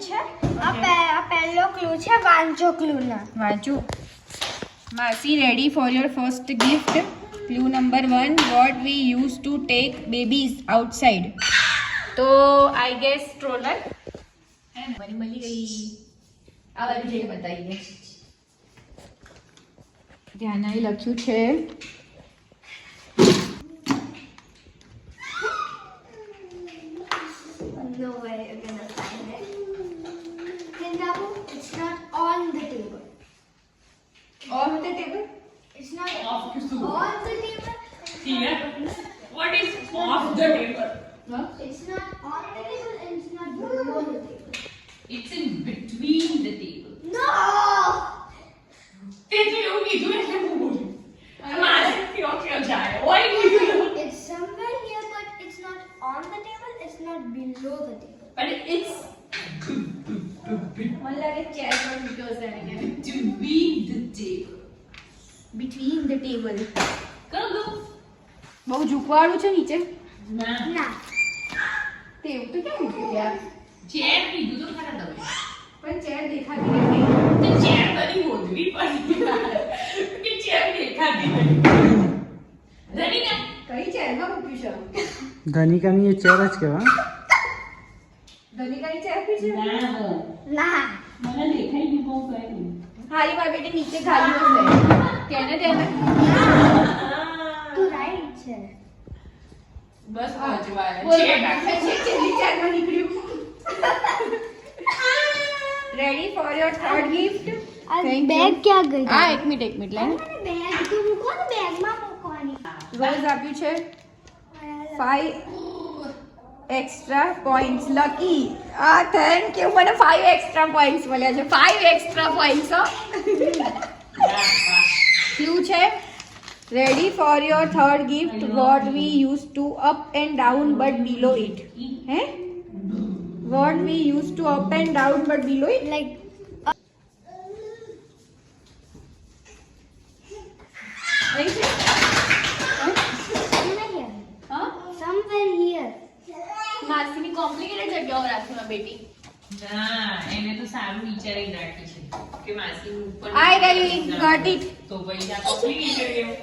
છે આ પહેલો ક્લુ છે વાંચો ક્લુ ના વાંચું. માસી ready for your first gift. Clue number 1 vote we use to take babies outside. તો આઈ ગેસ સ્ટ્રોલર. મને મળી ગઈ. આ બાજુ જઈને બતાવીએ. ધ્યાન અહીં લખ્યું છે No way you're gonna find it. Kindabu, it's not on the table. Of the table. It's not Off the table. on the table. Here. What is off the table? It's not on the table and it's not below the table. It's in between the table. No! તેથી એવું કીધું એટલે હું બોલ્યું. મારે ક્યાં જાય? Why do you know? It's somewhere here, but it's not on the table. It's not below the table. But it's મને લાગે ચેર પર મૂક્યો હશે એને. between the table. Between the table. કર દો. બહુ ઝૂકવાળું છે નીચે. ના. Nah. તે એવું તો કેમ મૂક્યું યાર? ચેર કીધું તો ખરા તમે. પણ ચેર દેખાતી નથી. તો ચેર બની હોદવી પડી. કે ચેર દેખાતી નથી. રણીકા કઈ ચેરમાં મૂક્યું છે? ધનિકાની એ ચેર જ કહેવાય. ધનિકાની ચેર પી છે? ના હો. Nah. મને દેખાઈ નહીં બહુ કઈ નહીં. હારી મારી બેટી નીચે ખાલી હશે. કેને તેને? તું right છે. બસ પહોંચવાય. બોલ ચેર બેટા, છેલ્લી ચેરમાં નીકળ્યું. Ready for your third gift. આ Thank you. બેગ ક્યાં ગઈ? આ એક મિનિટ લાઈન. બેગ તો મૂકો ને બેગમાં મૂકવાની. રોઝ આપ્યું છે 5 એક્સ્ટ્રા પોઈન્ટ્સ લકી. આ થેન્ક યુ, મને 5 એક્સ્ટ્રા પોઈન્ટ્સ મળ્યા છે. 5 એક્સ્ટ્રા પોઈન્ટ્સ હો. ક્લુ છે ready for your third gift what we use to up and down but below it. Hey what we use to up and down but below it. Like somewhere here. હા Somewhere here. માસીની complicated જગ્યાઓ રાખી માં બેટી. ના એને તો સારું વિચારી રાખી છે કે માસી ઉપર I really got it. તો ભાઈ આ કોમ્પ્લિકેટેડ એવું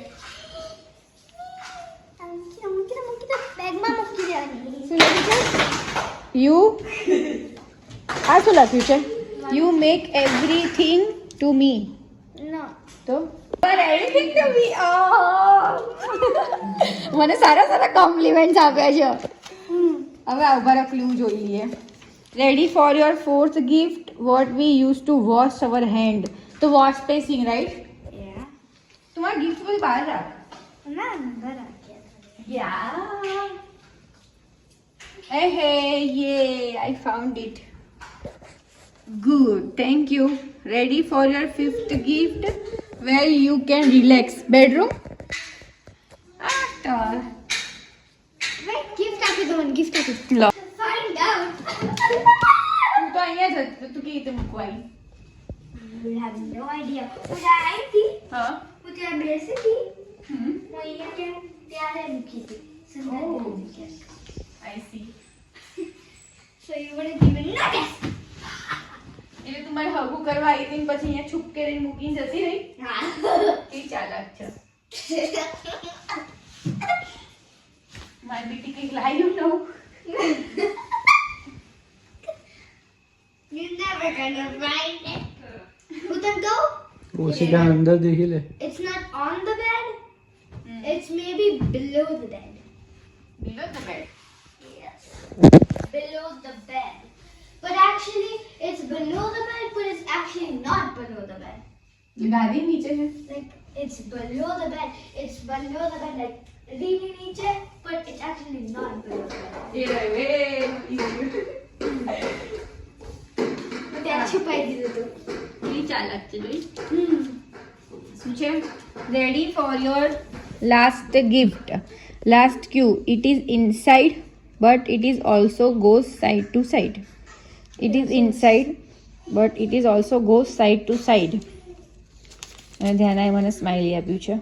મૂકી દે બેગમાં મૂકી દેવાની. શું લખ્યું છે? યુ આ શું લખ્યું છે? You make everything to me. No. તો પર એવરીથિંગ ટુ મી. મને સારા સારા કોમ્પ્લિમેન્ટ્સ આપ્યા છે. હવે આ ઉભા ક્લુ જોઈ લઈએ. Ready for your fourth gift what we use to wash our hand. તો વોશ સ્પેસિંગ રાઈટ. Yeah. તમારા ગિફ્ટ બોલ બહાર રાખ. ના અંદર રાખ્યા. Yeah. Hey, yay, I found it. Good, thank you. Ready for your fifth gift where you can relax. Bedroom? After. Wait, gift આપી દો મને gift આપી દો. લો. Find out. તું તો અહીંયા જ હતી, તો તું કેવી રીતે મૂકવા આવી? You have no idea. હું ત્યાં આવી હતી, હા. હું ત્યાં બેસી હતી, હમ. હું અહીંયા ત્યારે મૂકી હતી. Oh. I see. So you would have given notice. એટલે તું મારે હગું કરવા આવી હતી ને પછી અહીંયા છુપ કરીને મૂકીને જતી રહી? હા. કેવી ચાલાક છે. મારી બેટી કંઈક લાવ્યું નવું. You're never gonna find it. Udan, go. ઓશિકા અંદર દેખી લે. It's not on the bed. It's maybe below the bed. Below the bed. Yes. Below the bed. But actually, it's below the bed, but it's actually not below the bed. ગાદી નીચે છે. Like, it's below the bed. It's below the bed, like, really niche, but it's actually not below the bed. એ રહ્યું, But that's છુપાઈ દીધું હતું. કેવી ચાલાક છે જોઈ. શું છે? Ready for your last gift. Last clue. It is inside but it is also goes side to side. It is inside but it is also goes side to side. અને ધ્યાનાએ મને સ્માઇલી આપ્યું છે.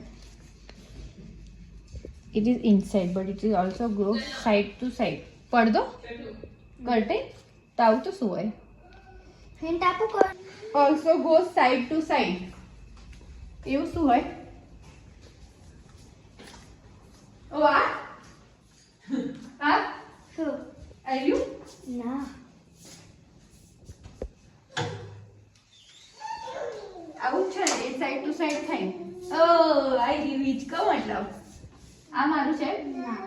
It is inside but it is also goes side to side. પડદો? Curtain? તો આવું તો શું હોય? હિન્ટ આપો કોણ? Also goes side to side. એવું શું હોય? ઓ આ શું? આવ્યું? ના. આવું જ છે ને, એ સાઈડ ટુ સાઈડ થાય. ઓ આઈ ગયું હિચકો મતલબ. આ મારું છે, ના.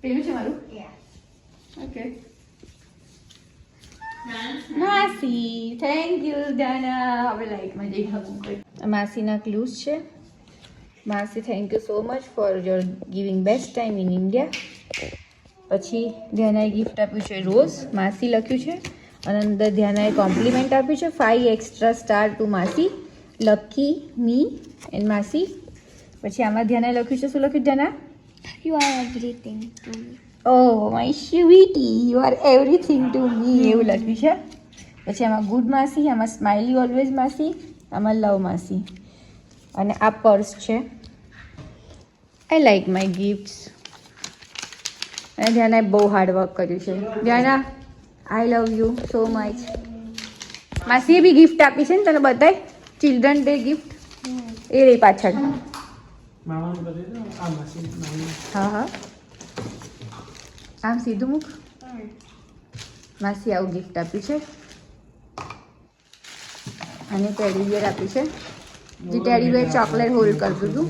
પેલું છે મારું. Yeah. ઓકે. માસી થેન્ક યુ દાના. હવે લાઈટમાં જઈ હગું કરી. માસીના ક્લૂઝ છે. માસી thank you so much for your giving best time in India. પછી ધ્યાનાએ ગિફ્ટ આપ્યું છે રોઝ. માસી લખ્યું છે અને અંદર ધ્યાનાએ કોમ્પ્લિમેન્ટ આપ્યું છે 5 એક્સ્ટ્રા સ્ટાર ટુ માસી, લકી, મી એન્ડ માસી. પછી આમાં ધ્યાનાએ લખ્યું છે, શું લખ્યું ધ્યાના? You are everything to me. Oh my sweetie, you are everything to me એવું લખ્યું છે. પછી આમાં ગુડ માસી, આમાં સ્માઇલી ઓલવેઝ માસી, આમાં લવ માસી. અને આ પર્સ છે. I like my gifts. અને ધ્યાનાએ બહુ હાર્ડ વર્ક કર્યું છે. Dhyana I love you so much. માસીએ બી ગિફ્ટ આપી છે ને, તને બતાય ચિલ્ડ્રન ડે ગિફ્ટ એ રહી પાછળ. મામાને બતાવી દો આ માસી મામી. હા હા, આમ સીધું મૂક. માસી આવું ગિફ્ટ આપ્યું છે અને ટેડી બિયર આપ્યું છે. જે ટેડી બિયર ચોકલેટ હોલ્ડ કરતું હતું.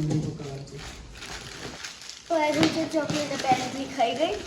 તો એવી રીતે ચોકલેટ apparently ખાઈ ગઈ.